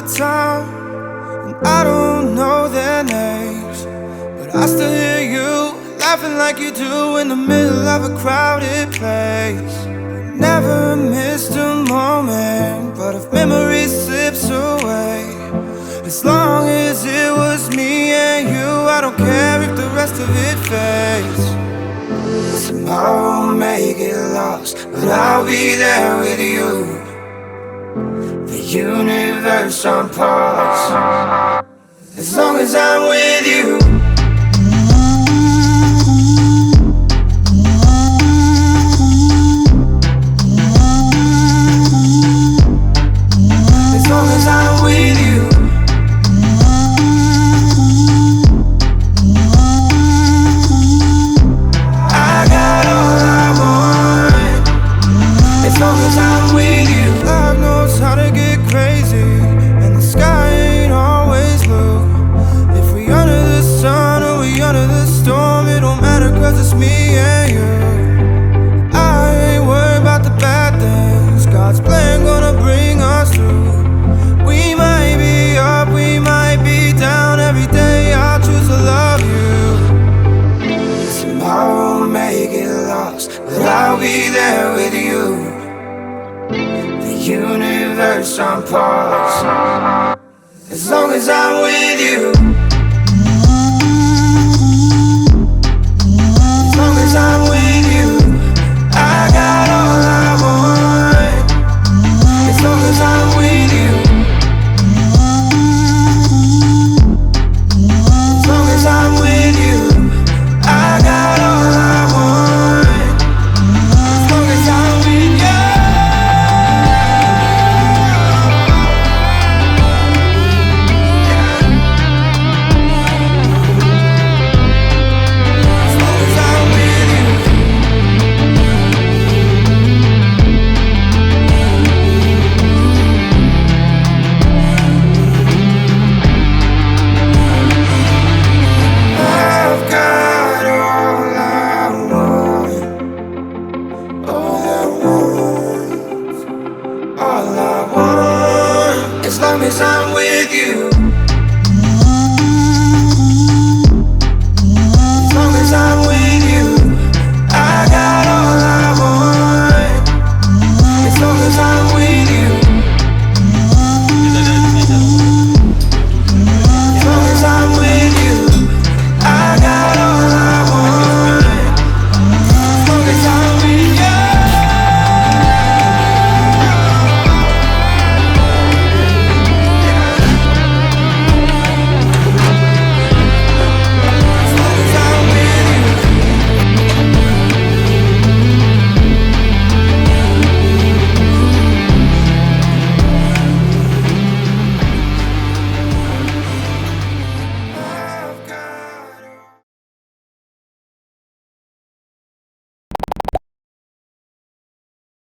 time, and I don't know their names, but I still hear you laughing like you do in the middle of a crowded place. Never missed a moment, but if memory slips away, as long as it was me and you, I don't care if the rest of it fades. Tomorrow may get lost, but I'll be there with you. The universe on pause, as long as I'm with you. As long as I'm with you. I got all I want, as long as I'm with you. Love knows how to get crazy, and the sky ain't always blue. If we under the sun or we under the storm, it don't matter, cause it's me and you. I ain't worried about the bad things, God's plan gonna bring us through. We might be up, we might be down, every day I'll choose to love you. Tomorrow may get lost, but I'll be there with you. The universe on pause, as long as I'm with you.